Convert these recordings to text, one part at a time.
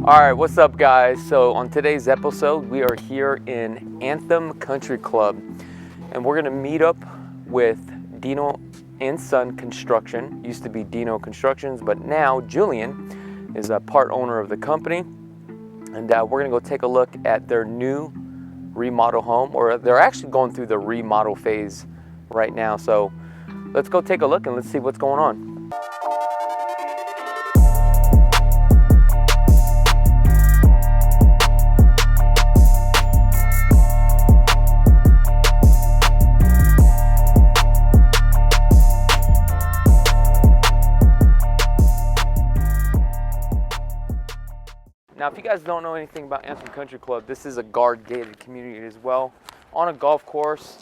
All right, what's up guys? So on today's episode, we are here in Anthem Country Club and we're gonna meet up with Dino Son Construction. Used to be Dino Constructions, but now Julian is a part owner of the company. And we're gonna go take a look at their new remodel home, or they're actually going through the remodel phase right now. So let's go take a look and let's see what's going on. Now, if you guys don't know anything about Anthem Country Club, this is a guard-gated community as well, on a golf course,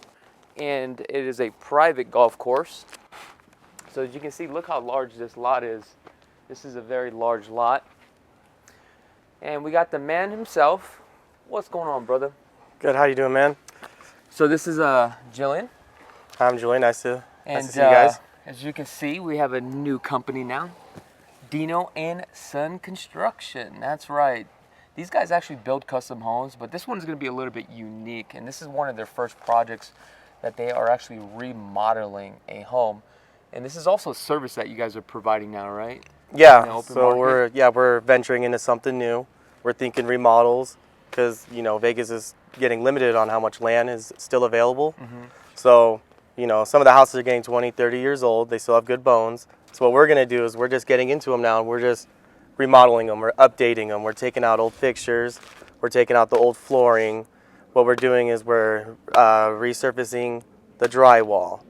and it is a private golf course. So as you can see, look how large this lot is. This is a very large lot. And we got the man himself. What's going on, brother? Good, how you doing, man? So this is Julian. I'm Julian, nice to see you guys. As you can see, we have a new company now. Dino Son Construction, that's right. These guys actually build custom homes, but this one's gonna be a little bit unique, and this is one of their first projects that they are actually remodeling a home. And this is also a service that you guys are providing now, right? Yeah, so we're venturing into something new. We're thinking remodels, because Vegas is getting limited on how much land is still available. So some of the houses are getting 20, 30 years old. They still have good bones. So what we're going to do is we're just getting into them now, and we're just remodeling them. We're updating them. We're taking out old fixtures. We're taking out the old flooring. What we're doing is we're resurfacing the drywall.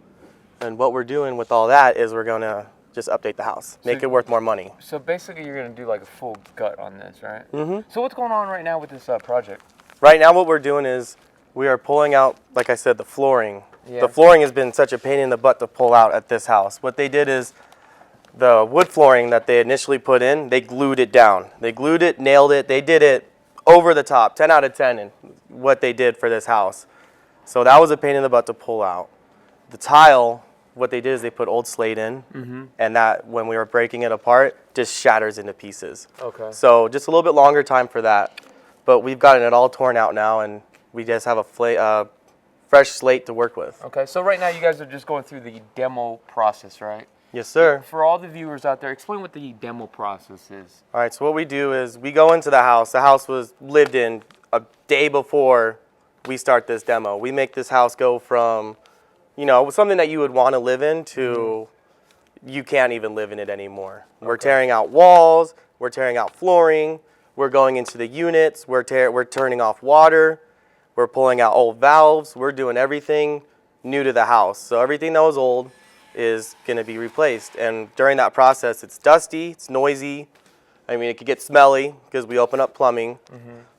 And what we're doing with all that is we're going to just update the house, make it worth more money. So basically you're going to do like a full gut on this, right? So what's going on right now with this project? Right now what we're doing is we are pulling out, like I said, the flooring. Yeah. The flooring has been such a pain in the butt to pull out at this house. What they did is the wood flooring that they initially put in, they glued it down. They glued it, nailed it. They did it over the top, 10 out of 10 in what they did for this house. So that was a pain in the butt to pull out. The tile, what they did is they put old slate in, and that, when we were breaking it apart, just shatters into pieces. Okay. So just a little bit longer time for that. But we've gotten it all torn out now, and we just have a fresh slate to work with. Okay, so right now you guys are just going through the demo process, right? Yes, sir. For all the viewers out there, explain what the demo process is. All right, so what we do is we go into the house. The house was lived in a day before we start this demo. We make this house go from, something that you would want to live in to you can't even live in it anymore. Okay. We're tearing out walls. We're tearing out flooring. We're going into the units. We're turning off water. We're pulling out old valves. We're doing everything new to the house. So everything that was old is going to be replaced. And during that process, it's dusty, it's noisy. I mean, it could get smelly because we open up plumbing.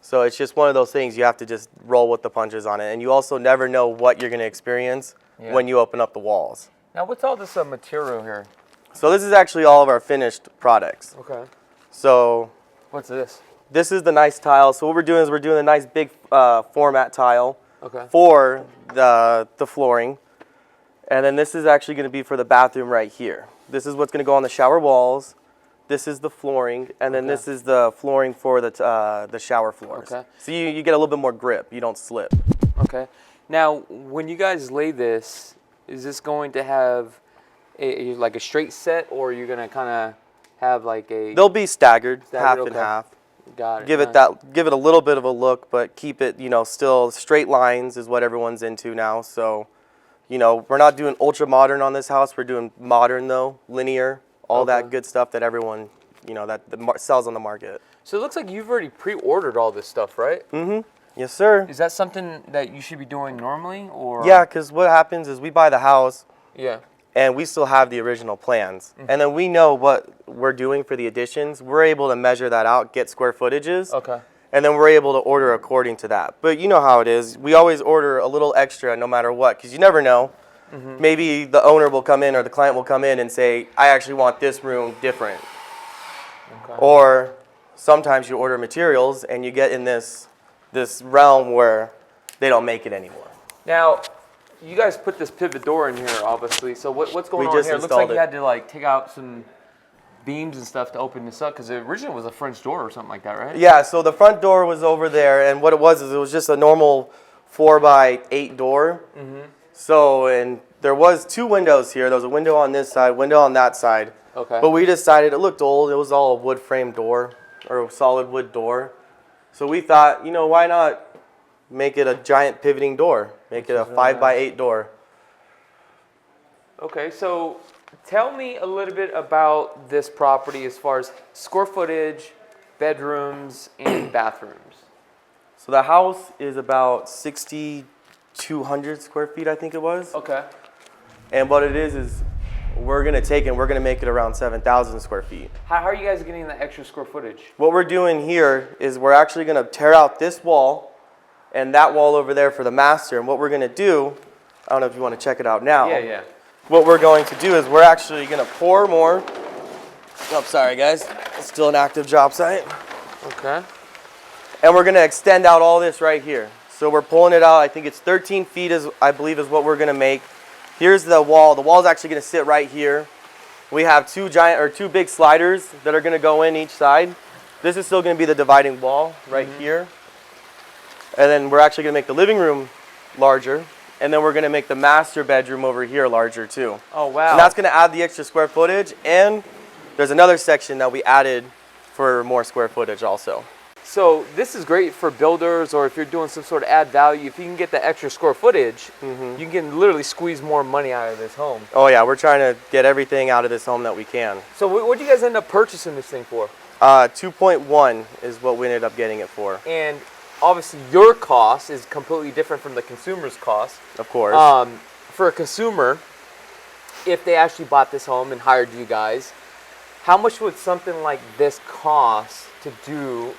So it's just one of those things you have to just roll with the punches on it. And you also never know what you're going to experience when you open up the walls. Now, what's all this material here? So this is actually all of our finished products. Okay. So what's this? This is the nice tile. So what we're doing is we're doing a nice big format tile for the flooring. And then this is actually going to be for the bathroom right here. This is what's going to go on the shower walls. This is the flooring, and then this is the flooring for the shower floors. Okay. So you get a little bit more grip. You don't slip. Okay. Now, when you guys lay this, is this going to have like a straight set, or are you going to kind of have like a? They'll be staggered, half and half. Got it. Give it a little bit of a look, but keep it, still straight lines is what everyone's into now. So. We're not doing ultra modern on this house. We're doing modern though, linear, all that good stuff that everyone, that sells on the market. So it looks like you've already pre-ordered all this stuff, right? Yes, sir. Is that something that you should be doing normally, or? Yeah, because what happens is we buy the house. Yeah. And we still have the original plans. And then we know what we're doing for the additions. We're able to measure that out, get square footages. Okay. And then we're able to order according to that. But you know how it is. We always order a little extra no matter what, because you never know. Maybe the owner will come in or the client will come in and say, I actually want this room different. Okay. Or sometimes you order materials and you get in this realm where they don't make it anymore. Now, you guys put this pivot door in here, obviously. So what's going on here? It looks like you had to take out some beams and stuff to open this up? Because it originally was a French door or something like that, right? Yeah, so the front door was over there, and what it was is it was just a normal 4x8 door. So, and there was 2 windows here. There was a window on this side, window on that side. Okay. But we decided it looked old. It was all a wood frame door or a solid wood door. So we thought, you know, why not make it a giant pivoting door? Make it a 5x8 door. Okay, so tell me a little bit about this property as far as square footage, bedrooms, and bathrooms. So the house is about 6,200 square feet, I think it was. Okay. And what it is we're going to take and we're going to make it around 7,000 square feet. How are you guys getting the extra square footage? What we're doing here is we're actually going to tear out this wall and that wall over there for the master. And what we're going to do, I don't know if you want to check it out now. Yeah. What we're going to do is we're actually going to pour more. Oh, sorry guys. It's still an active job site. Okay. And we're going to extend out all this right here. So we're pulling it out. I think it's 13 feet, I believe is what we're going to make. Here's the wall. The wall is actually going to sit right here. We have 2 big sliders that are going to go in each side. This is still going to be the dividing wall right here. And then we're actually going to make the living room larger. And then we're going to make the master bedroom over here larger too. Oh, wow. And that's going to add the extra square footage. And there's another section that we added for more square footage also. So this is great for builders, or if you're doing some sort of add value. If you can get the extra square footage, you can literally squeeze more money out of this home. Oh yeah, we're trying to get everything out of this home that we can. So what did you guys end up purchasing this thing for? 2.1 is what we ended up getting it for. And obviously your cost is completely different from the consumer's cost. Of course. For a consumer, if they actually bought this home and hired you guys, how much would something like this cost to do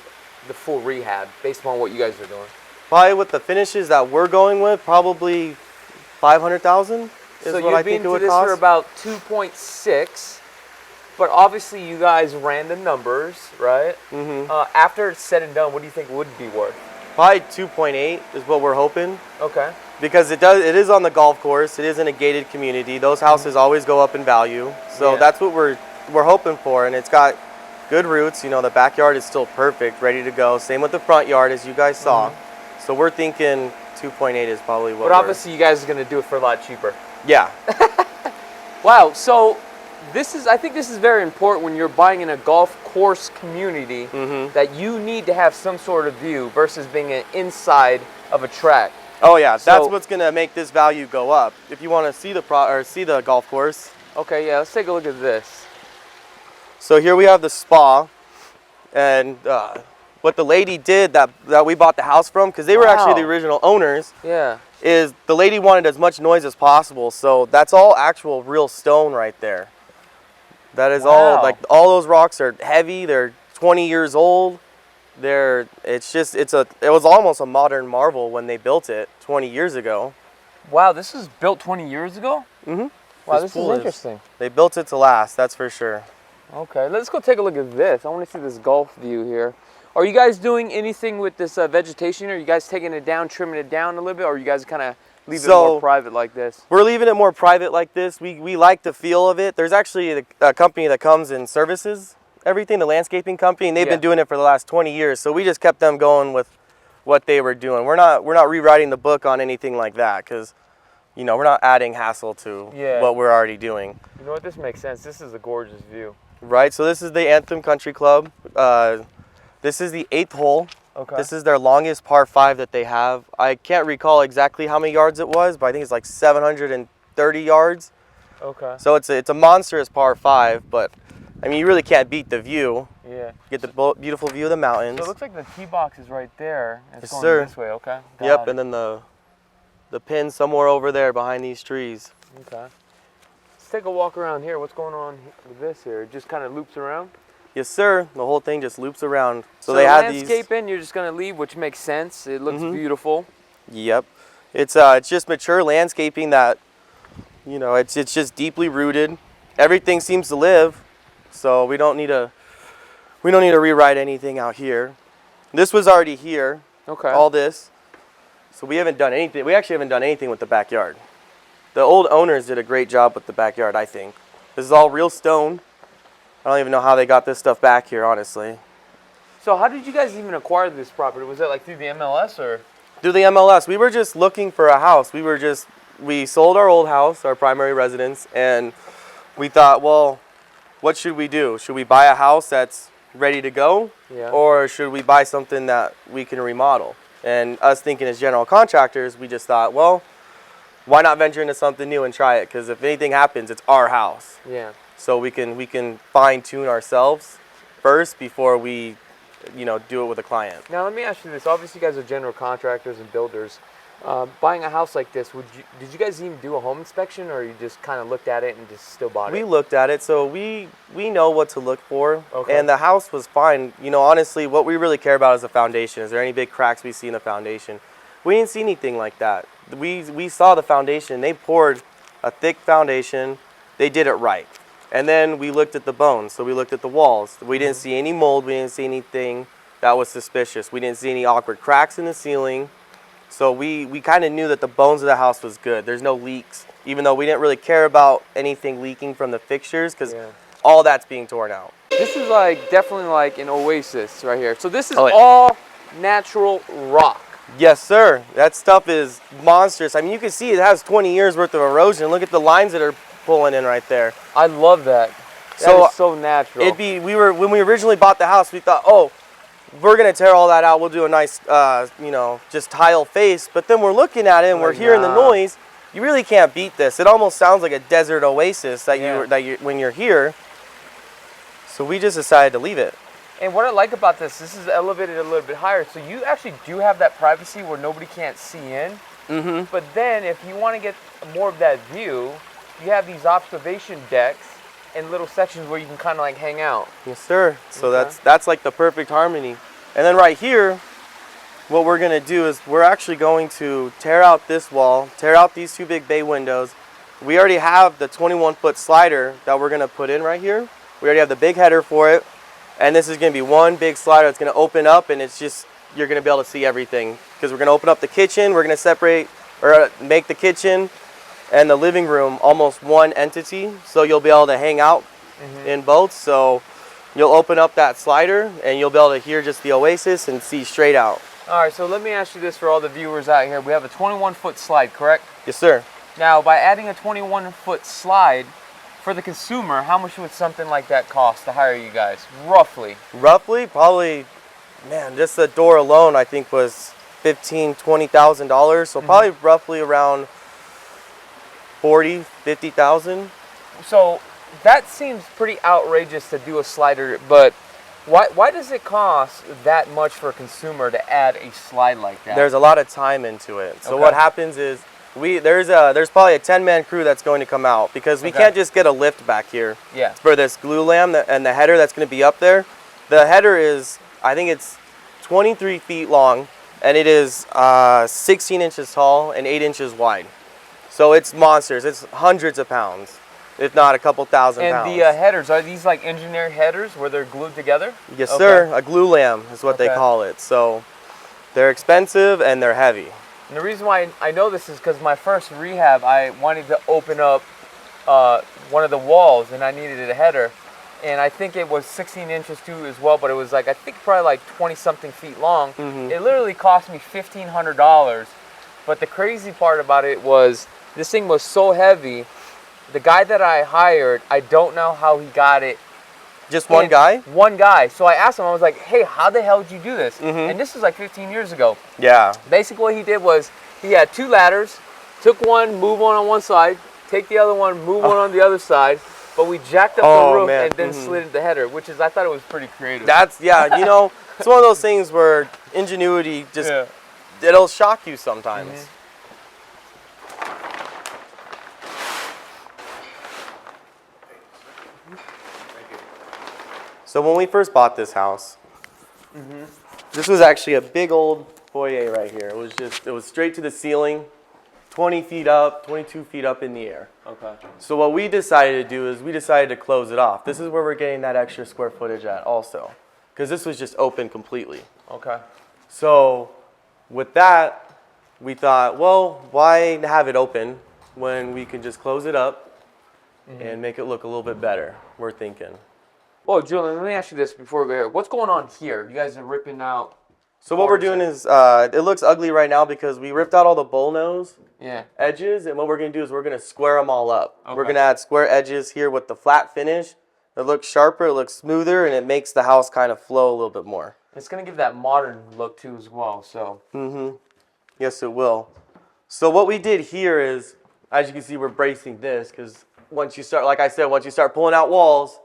the full rehab based upon what you guys are doing? Probably with the finishes that we're going with, probably 500,000 is what I think it would this cost. for about 2.6, but obviously you guys ran the numbers, right? After it's said and done, what do you think it would be worth? Probably 2.8 is what we're hoping. Okay. Because it is on the golf course. It is in a gated community. Those houses always go up in value. So that's what we're hoping for, and it's got good roots. You know, the backyard is still perfect, ready to go. Same with the front yard, as you guys saw. So we're thinking 2.8 is probably what. But obviously, you guys are going to do it for a lot cheaper. Yeah. Wow. So I think this is very important when you're buying in a golf course community that you need to have some sort of view versus being an inside of a track. Oh yeah, that's what's going to make this value go up. If you want to see the golf course. Okay. Yeah. Let's take a look at this. So here we have the spa, and what the lady did that we bought the house from, because they were actually the original owners, is the lady wanted as much noise as possible. So that's all actual real stone right there. That is all, like all those rocks are heavy. They're 20 years old. It was almost a modern marvel when they built it 20 years ago. Wow, this was built 20 years ago? Wow, this is interesting. They built it to last, that's for sure. Okay, let's go take a look at this. I want to see this golf view here. Are you guys doing anything with this vegetation? Are you guys taking it down, trimming it down a little bit, or are you guys kind of leaving it more private like this? We're leaving it more private like this. We like the feel of it. There's actually a company that comes and services everything, the landscaping company, and they've been doing it for the last 20 years. So we just kept them going with what they were doing. We're not rewriting the book on anything like that, because you know, we're not adding hassle to what we're already doing. You know what? This makes sense. This is a gorgeous view. Right, so this is the Anthem Country Club. This is the 8th hole. Okay. This is their longest par 5 that they have. I can't recall exactly how many yards it was, but I think it's like 730 yards. Okay. So it's a monstrous par 5, but I mean, you really can't beat the view. Yeah. You get the beautiful view of the mountains. So it looks like the tee box is right there. It's Yes, going sir. this way, okay? Yep, and then the pin somewhere over there behind these trees. Okay. Let's take a walk around here. What's going on with this here? It just kind of loops around? Yes, sir. The whole thing just loops around. So they had landscaping, you're just going to leave, which makes sense. It looks beautiful. Yep. It's just mature landscaping that, you know, it's just deeply rooted. Everything seems to live, so we don't need to rewrite anything out here. This was already here. Okay. All this. So we haven't done anything. We actually haven't done anything with the backyard. The old owners did a great job with the backyard, I think. This is all real stone. I don't even know how they got this stuff back here, honestly. So how did you guys even acquire this property? Was it like through the MLS or? Through the MLS. We were just looking for a house. We sold our old house, our primary residence, and we thought, well, what should we do? Should we buy a house that's ready to go? Yeah. Or should we buy something that we can remodel? And us thinking as general contractors, we just thought, well, why not venture into something new and try it? Because if anything happens, it's our house. Yeah. So we can fine tune ourselves first before we, do it with a client. Now let me ask you this. Obviously, you guys are general contractors and builders. Buying a house like this, did you guys even do a home inspection, or you just kind of looked at it and just still bought it? We looked at it, so we know what to look for. Okay. And the house was fine. Honestly, what we really care about is the foundation. Is there any big cracks we see in the foundation? We didn't see anything like that. We saw the foundation. They poured a thick foundation. They did it right. And then we looked at the bones. So we looked at the walls. We didn't see any mold. We didn't see anything that was suspicious. We didn't see any awkward cracks in the ceiling. So we kind of knew that the bones of the house was good. There's no leaks, even though we didn't really care about anything leaking from the fixtures because all that's being torn out. This is definitely like an oasis right here. So this is Oh, yeah. all natural rock. Yes, sir. That stuff is monstrous. I mean, you can see it has 20 years worth of erosion. Look at the lines that are pulling in right there. I love that. That is so natural. When we originally bought the house, we thought, oh, we're gonna tear all that out. We'll do a nice, just tile face. But then we're looking at it and we're hearing the noise. You really can't beat this. It almost sounds like a desert oasis when you're here. So we just decided to leave it. And what I like about this is elevated a little bit higher. So you actually do have that privacy where nobody can't see in. Mm-hmm. But then if you want to get more of that view, you have these observation decks and little sections where you can kind of like hang out. Yes, sir. So that's like the perfect harmony. And then right here, what we're gonna do is we're actually going to tear out this wall, tear out these two big bay windows. We already have the 21-foot slider that we're gonna put in right here. We already have the big header for it. And this is gonna be one big slider that's gonna open up, and it's just, you're gonna be able to see everything. Because we're gonna open up the kitchen, we're gonna separate, or make the kitchen and the living room almost one entity, so you'll be able to hang out in both. So you'll open up that slider and you'll be able to hear just the oasis and see straight out. All right, so let me ask you this for all the viewers out here. We have a 21-foot slide, correct? Yes, sir. Now, by adding a 21-foot slide, for the consumer, how much would something like that cost to hire you guys, roughly? Roughly, probably, man, just the door alone I think was $15,000, $20,000. So probably roughly around $40,000, $50,000. So that seems pretty outrageous to do a slider, but why does it cost that much for a consumer to add a slide like that? There's a lot of time into it. So what happens is there's probably a 10-man crew that's going to come out because we can't just get a lift back here. Yeah. For this glue lam and the header that's going to be up there. The header is, I think it's 23 feet long, and it is 16 inches tall and 8 inches wide. So it's monsters. It's hundreds of pounds, if not a couple thousand pounds. And the headers, are these like engineered headers where they're glued together? Yes, sir. A glue lam is what they call it. So they're expensive and they're heavy. And the reason why I know this is because my first rehab, I wanted to open up one of the walls and I needed a header. And I think it was 16 inches too as well, but it was like, I think probably like 20 something feet long. It literally cost me $1,500. But the crazy part about it was this thing was so heavy. The guy that I hired, I don't know how he got it. Just one guy? One guy. So I asked him, I was like, hey, how the hell did you do this? And this was like 15 years ago. Yeah. Basically what he did was he had two ladders, took one, move one on one side, take the other one, move one on the other side. But we jacked up the roof and then slid the header, which is, I thought it was pretty creative. That's, it's one of those things where ingenuity just, it'll shock you sometimes. So when we first bought this house, this was actually a big old foyer right here. It was straight to the ceiling, 20 feet up, 22 feet up in the air. Okay. So what we decided to do is we decided to close it off. This is where we're getting that extra square footage at also, because this was just open completely. Okay. So with that, we thought, well, why have it open when we can just close it up and make it look a little bit better, we're thinking. Well, Julian, let me ask you this before we go here. What's going on here? You guys are ripping out. So what we're doing is, it looks ugly right now because we ripped out all the bull nose edges, and what we're going to do is we're going to square them all up. Okay. We're going to add square edges here with the flat finish. It looks sharper, it looks smoother, and it makes the house kind of flow a little bit more. It's going to give that modern look too as well, so. Yes, it will. So what we did here is, as you can see, we're bracing this because once you start, like I said, once you start pulling out walls,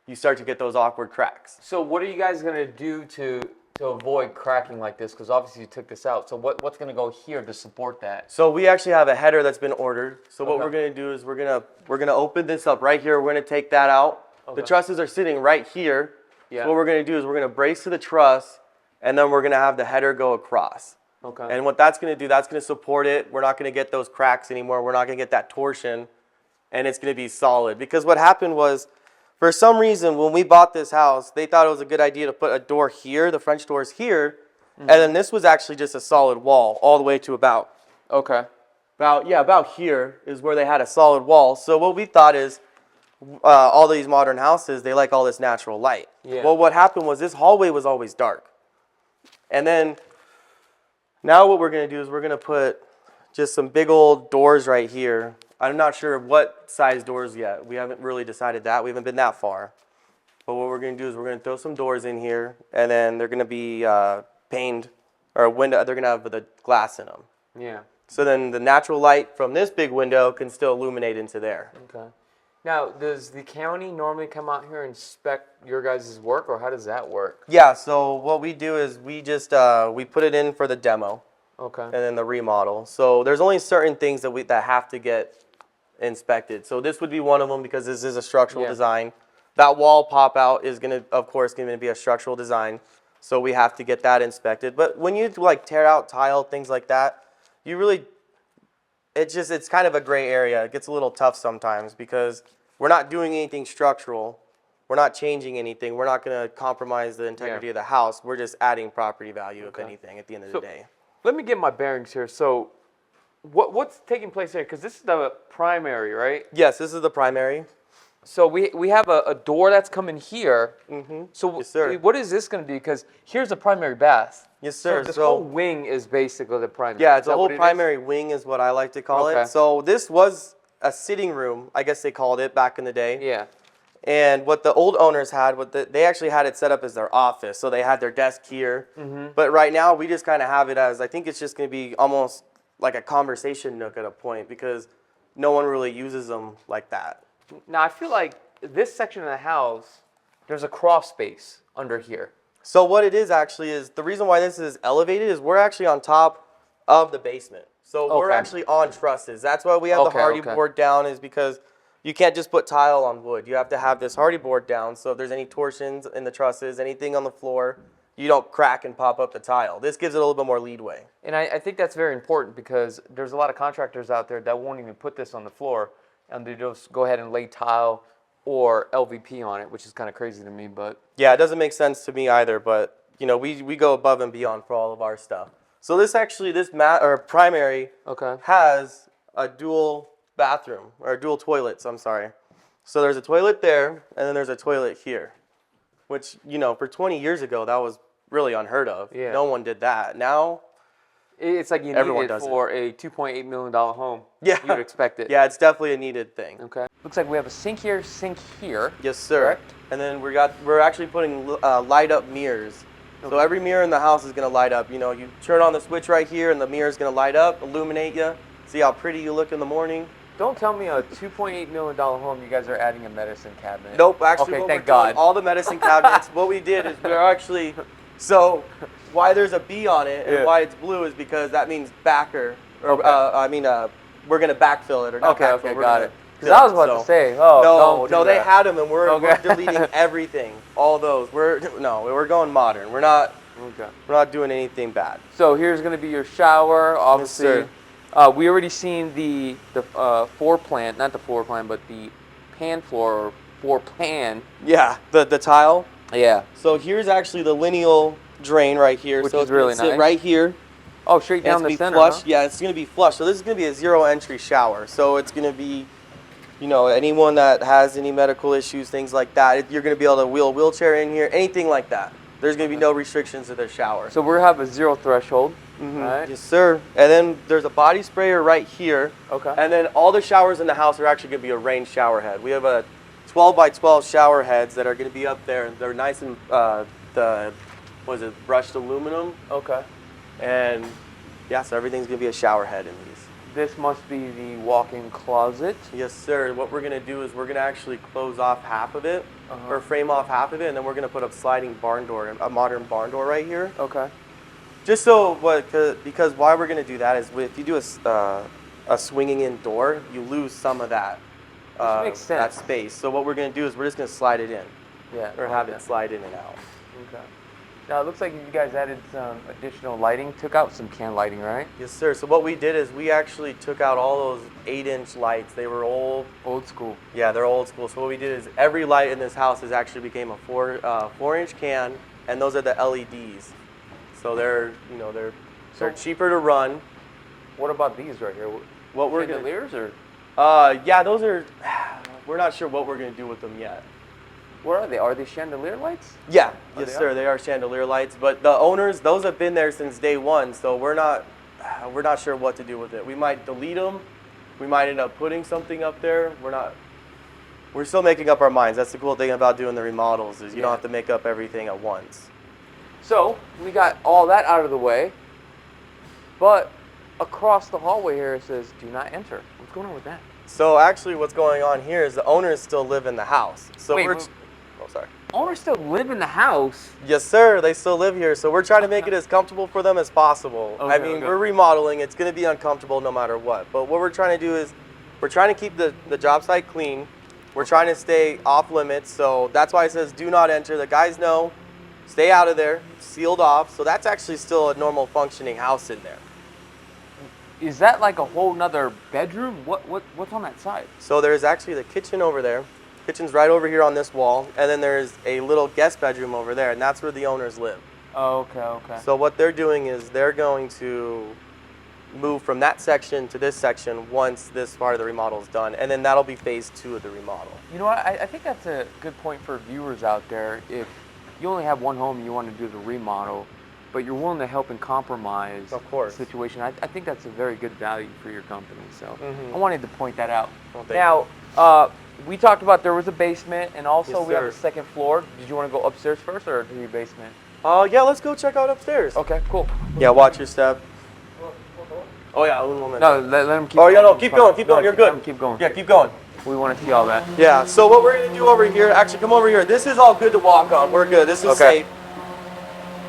you start to get those awkward cracks. So what are you guys going to do to avoid cracking like this? Because obviously you took this out. So what's going to go here to support that? So we actually have a header that's been ordered. So what we're going to do is we're going to open this up right here. We're going to take that out. Okay. The trusses are sitting right here. Yeah. So what we're going to do is we're going to brace to the truss, and then we're going to have the header go across. Okay. And what that's going to do, that's going to support it. We're not going to get those cracks anymore. We're not going to get that torsion, and it's going to be solid. Because what happened was, for some reason, when we bought this house, they thought it was a good idea to put a door here, the French doors here, and then this was actually just a solid wall all the way to about here is where they had a solid wall. So what we thought is, all these modern houses, they like all this natural light. Yeah. Well, what happened was this hallway was always dark. And then now what we're going to do is we're going to put just some big old doors right here. I'm not sure what size doors yet. We haven't really decided that. We haven't been that far. But what we're going to do is we're going to throw some doors in here, and then they're going to be paned, or a window. They're going to have the glass in them. Yeah. So then the natural light from this big window can still illuminate into there. Okay. Now, does the county normally come out here and inspect your guys' work, or how does that work? Yeah, so what we do is we just we put it in for the demo, and then the remodel. So there's only certain things that have to get inspected. So this would be one of them because this is a structural design. That wall pop out is of course going to be a structural design. So we have to get that inspected. But when you like tear out tile, things like that, you really it's kind of a gray area. It gets a little tough sometimes because we're not doing anything structural. We're not changing anything. We're not going to compromise the integrity of the house. We're just adding property value, if anything, at the end of the day. Let me get my bearings here. So what's taking place here? Because this is the primary, right? Yes, this is the primary. So we have a door that's coming here. So yes, sir. What is this going to be? Because here's the primary bath. Yes, sir. So this whole wing is basically the primary. Yeah, it's a whole primary wing is what I like to call it. So this was a sitting room, I guess they called it back in the day. Yeah. And what the old owners had, they actually had it set up as their office. So they had their desk here. But right now we just kind of have it as, I think it's just going to be almost like a conversation nook at a point because no one really uses them like that. Now I feel like this section of the house, there's a crawl space under here. So what it is actually is, the reason why this is elevated is we're actually on top of the basement. So we're actually on trusses. That's why we have the hardy board down, is because you can't just put tile on wood. You have to have this hardy board down, so if there's any torsions in the trusses, anything on the floor, you don't crack and pop up the tile. This gives it a little bit more leadway. And I think that's very important because there's a lot of contractors out there that won't even put this on the floor, and they just go ahead and lay tile or LVP on it, which is kind of crazy to me, but yeah, it doesn't make sense to me either. But you know, we go above and beyond for all of our stuff. So this primary has a dual bathroom or dual toilets. I'm sorry. So there's a toilet there, and then there's a toilet here, which for 20 years ago that was really unheard of. Yeah. No one did that. Now it's like you need it for a $2.8 million home. Yeah. You would expect it. Yeah, it's definitely a needed thing. Okay. Looks like we have a sink here. Yes, sir. Correct? And then we're actually putting light up mirrors. Okay. So every mirror in the house is going to light up. You turn on the switch right here, and the mirror is going to light up, illuminate you, see how pretty you look in the morning. Don't tell me a $2.8 million home you guys are adding a medicine cabinet. Nope, actually, thank God. All the medicine cabinets, what we did is we're actually, so why there's a B on it and why it's blue is because that means backer, or we're going to backfill it. Or not backfill, okay, got it. Because I was about to say, no, they had them, and we're deleting everything, all those. We're going modern. We're not doing anything bad. So here's going to be your shower, obviously. Yes, sir. We already seen the floor plan, not the floor plan, but the pan floor plan. Yeah, the tile. Yeah. So here's actually the lineal drain right here. Which is really nice. Right here. Oh, straight down the center. Flush. Huh? Yeah, it's going to be flush. So this is going to be a zero entry shower. So it's going to be, you know, anyone that has any medical issues, things like that, you're going to be able to wheel a wheelchair in here, anything like that. There's going to be no restrictions to their shower. So we have a 0 threshold, right? Yes, sir. And then there's a body sprayer right here. Okay. And then all the showers in the house are actually going to be a rain shower head. We have a 12 by 12 shower heads that are going to be up there. They're nice and brushed aluminum. Okay. And yeah, so everything's going to be a shower head in these. This must be the walk-in closet. Yes, sir. What we're going to do is we're going to actually close off half of it, or frame off half of it, and then we're going to put a sliding barn door, a modern barn door right here. Okay. Just so, because why we're going to do that is if you do a swinging in door, you lose some of that, makes sense. that space. So what we're going to do is we're just going to slide it in. Yeah. Or have it slide in and out. Okay. Now it looks like you guys added some additional lighting, took out some can lighting, right? Yes, sir. So what we did is we actually took out all those 8-inch lights. They were old. Old school. Yeah, they're old school. So what we did is every light in this house has actually became a 4-inch can, and those are the LEDs. So they're cheaper to run. What about these right here? What we're chandeliers or? Yeah, those are. We're not sure what we're gonna do with them yet. What are they? Are they chandelier lights? Yeah, yes, sir. They are chandelier lights, but the owners, those have been there since day one. So we're not sure what to do with it. We might delete them. We might end up putting something up there. We're still making up our minds. That's the cool thing about doing the remodels is you don't have to make up everything at once. So we got all that out of the way, but across the hallway here it says "Do not enter." What's going on with that? So actually, what's going on here is the owners still live in the house. So Wait, oh, sorry. Owners still live in the house? Yes, sir. They still live here. So we're trying to make it as comfortable for them as possible. Okay, I mean, we're remodeling. It's going to be uncomfortable no matter what. But what we're trying to do is we're trying to keep the job site clean. We're trying to stay off limits. So that's why it says do not enter. The guys know, stay out of there, sealed off. So that's actually still a normal functioning house in there. Is that like a whole nother bedroom? What's on that side? So there's actually the kitchen over there. Kitchen's right over here on this wall, and then there's a little guest bedroom over there, and that's where the owners live. Oh, okay. So what they're doing is they're going to move from that section to this section once this part of the remodel is done, and then that'll be phase 2 of the remodel. You know what? I think that's a good point for viewers out there. If you only have one home and you want to do the remodel, but you're willing to help and compromise the situation, I think that's a very good value for your company. So I wanted to point that out. Well, now, we talked about there was a basement, and also Yes, we have sir. a second floor. Did you want to go upstairs first or to your basement? Yeah, let's go check out upstairs. Okay, cool. Yeah, watch your step. Oh yeah, un moment. No, let him keep. Oh yeah, no, keep going. You're good. Let him keep going. Yeah, keep going. We want to see all that. Yeah. So what we're gonna do over here? Actually, come over here. This is all good to walk on. We're good. This is safe.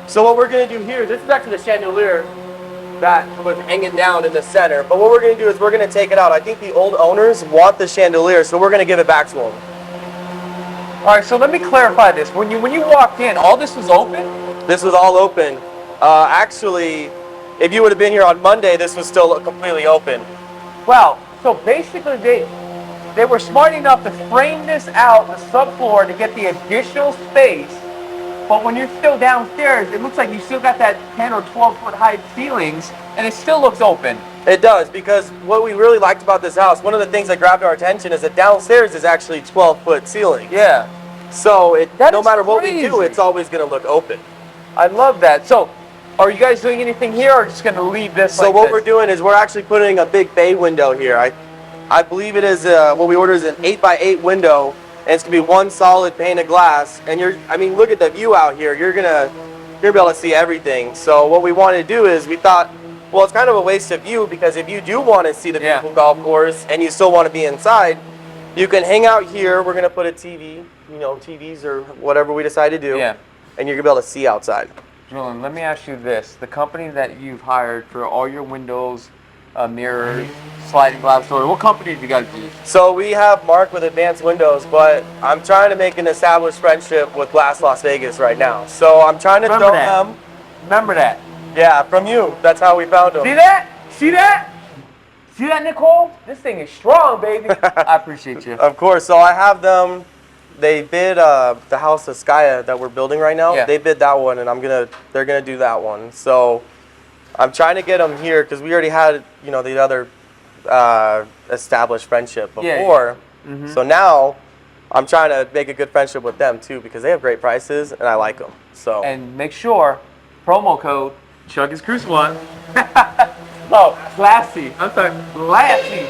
So what we're gonna do here? This is actually the chandelier that was hanging down in the center. But what we're gonna do is we're gonna take it out. I think the old owners want the chandelier, so we're gonna give it back to them. All right. So let me clarify this. When you walked in, all this was open. This was all open. Actually, if you would have been here on Monday, this was still completely open. Wow. So basically, they were smart enough to frame this out the subfloor to get the additional space. But when you're still downstairs, it looks like you still got that 10 or 12 foot high ceilings, and it still looks open. It does, because what we really liked about this house, one of the things that grabbed our attention is that downstairs is actually 12-foot ceilings. Yeah. So no matter what we do, it's always going to look open. I love that. So, are you guys doing anything here, or just going to leave this? So what we're doing is we're actually putting a big bay window here. I believe it is what we ordered is an 8x8 window, and it's gonna be one solid pane of glass. And look at the view out here. You're gonna be able to see everything. So what we wanted to do is we thought, well, it's kind of a waste of view, because if you do want to see the beautiful golf course and you still want to be inside, you can hang out here. We're gonna put a TV, TVs or whatever we decide to do, and you're gonna be able to see outside. Julian, let me ask you this: the company that you've hired for all your windows, mirrors, sliding glass doors, what company do you guys use? So we have Mark with Advanced Windows, but I'm trying to make an established friendship with Glass Las Vegas right now. So I'm trying to throw them. Remember that? Yeah, from you. That's how we found them. See that? See that? See that, Nicole? This thing is strong, baby. I appreciate you. Of course. So I have them. They bid the house of Skya that we're building right now. Yeah. They bid that one, and they're gonna do that one. So I'm trying to get them here because we already had the other established friendship before. So now I'm trying to make a good friendship with them too because they have great prices and I like them. So And make sure, promo code Chakits Krulsawat. Oh, classy. I'm sorry, classy.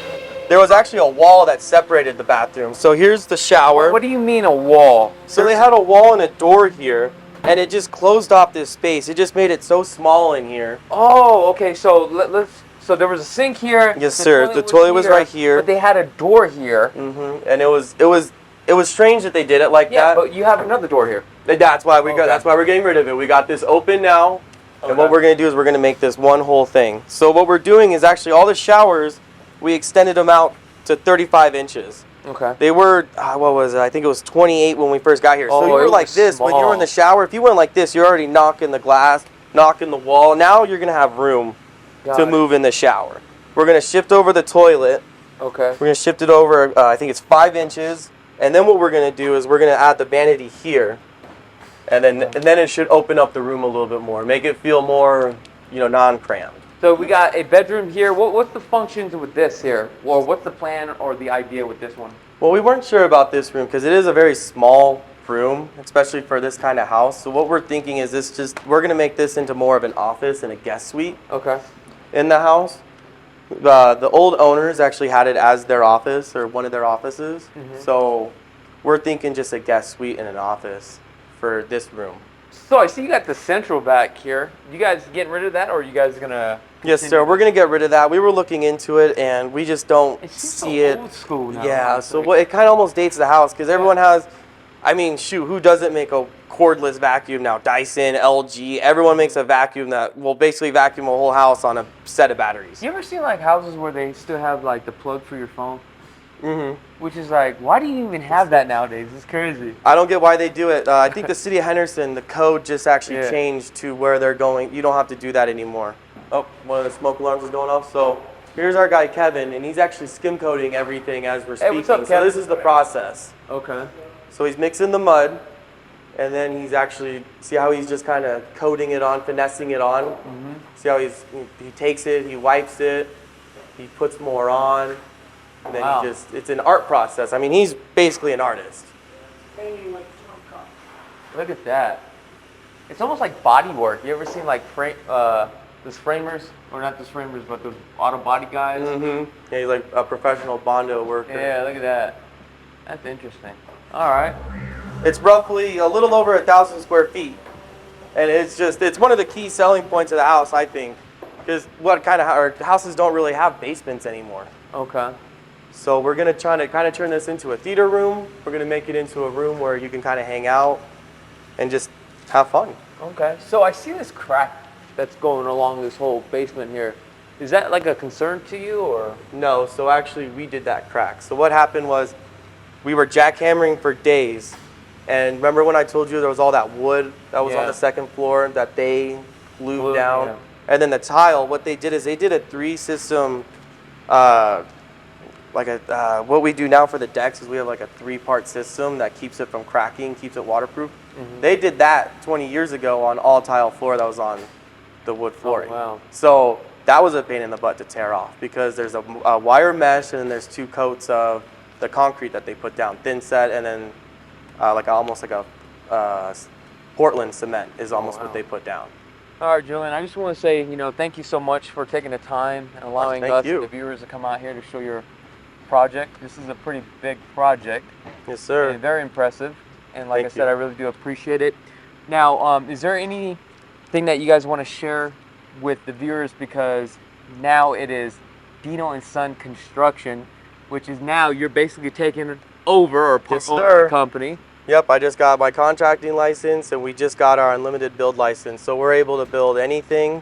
there was actually a wall that separated the bathroom. So here's the shower. What do you mean a wall? So they had a wall and a door here, and it just closed off this space. It just made it so small in here. Oh, okay. So So there was a sink here. Yes, sir. The toilet was right here. But they had a door here. And it was strange that they did it like Yeah, that. but you have another door here. That's why that's why we're getting rid of it. We got this open now. And what we're going to do is we're going to make this one whole thing. So what we're doing is actually all the showers, we extended them out to 35 inches. Okay. They were, what was it? I think it was 28 when we first got here. So you were like this. Small. When you were in the shower, if you went like this, you're already knocking the glass, knocking the wall. Now you're going to have room to move in the shower. We're going to shift over the toilet. Okay. We're going to shift it over, I think it's 5 inches. And then what we're going to do is we're going to add the vanity here. And then it should open up the room a little bit more, make it feel more, non-crammed. So we got a bedroom here. What's the functions with this here? Or what's the plan or the idea with this one? Well, we weren't sure about this room because it is a very small room, especially for this kind of house. So what we're thinking is we're going to make this into more of an office and a guest suite. Okay. In the house. The old owners actually had it as their office or one of their offices. So we're thinking just a guest suite and an office for this room. So I see you got the central back here. You guys getting rid of that, or are you guys gonna? Yes, sir. We're gonna get rid of that. We were looking into it, and we just don't see it. Old school now. Yeah. So it kind of almost dates the house because everyone has. I mean, shoot, who doesn't make a cordless vacuum now? Dyson, LG, everyone makes a vacuum that will basically vacuum a whole house on a set of batteries. You ever seen like houses where they still have like the plug for your phone? Which is like, why do you even have that nowadays? It's crazy. I don't get why they do it. I think the city of Henderson, the code just actually changed to where they're going. You don't have to do that anymore. Oh, one of the smoke alarms is going off. So here's our guy Kevin, and he's actually skim coating everything as we're speaking. What's up, so Kevin? this is the process. Okay. So he's mixing the mud, and then he's actually, see how he's just kind of coating it on, finessing it on? See how he takes it, he wipes it, he puts more on. And then it's an art process. I mean, he's basically an artist. Look at that. It's almost like body work. You ever seen like those framers, or not those framers, but those auto body guys? Yeah, he's like a professional Bondo worker. Yeah, look at that. That's interesting. All right. It's roughly a little over 1,000 square feet. And it's one of the key selling points of the house, I think. Because houses don't really have basements anymore. Okay. So we're going to try to kind of turn this into a theater room. We're going to make it into a room where you can kind of hang out and just have fun. Okay. So I see this crack that's going along this whole basement here. Is that like a concern to you, or? No. So actually we did that crack. So what happened was we were jackhammering for days. And remember when I told you there was all that wood that was on the second floor that they glued down? Yeah. And then the tile, what they did is they did a 3-system what we do now for the decks is we have like a 3-part system that keeps it from cracking, keeps it waterproof. They did that 20 years ago on all tile floor that was on the wood flooring. Oh, wow. So that was a pain in the butt to tear off because there's a wire mesh and then there's 2 coats of the concrete that they put down, thin set, and then almost like a Portland cement is almost what they put down. All right, Julian, I just want to say, thank you so much for taking the time and allowing the viewers to come out here to show your project. This is a pretty big project. Yes, sir. And very impressive. And like I said, I really do appreciate it. Now, is there anything that you guys want to share with the viewers? Because now it is Dino Son Construction, which is now you're basically taking over or the company. Yep, I just got my contracting license and we just got our unlimited build license. So we're able to build anything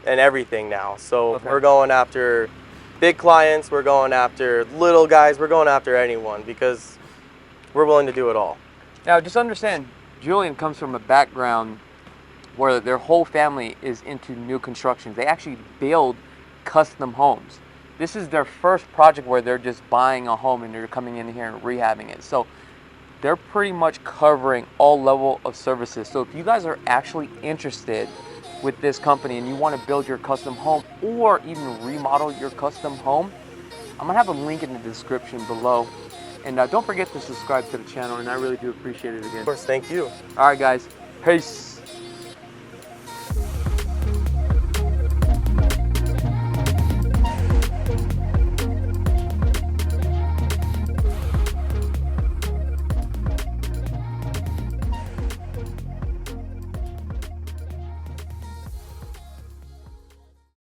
and everything now. So we're going after big clients, we're going after little guys, we're going after anyone because we're willing to do it all. Now, just understand, Julian comes from a background where their whole family is into new constructions. They actually build custom homes. This is their first project where they're just buying a home and they're coming in here and rehabbing it. So they're pretty much covering all level of services. So if you guys are actually interested with this company and you want to build your custom home or even remodel your custom home, I'm gonna have a link in the description below. And don't forget to subscribe to the channel, and I really do appreciate it again. Of course, thank you. All right, guys. Peace.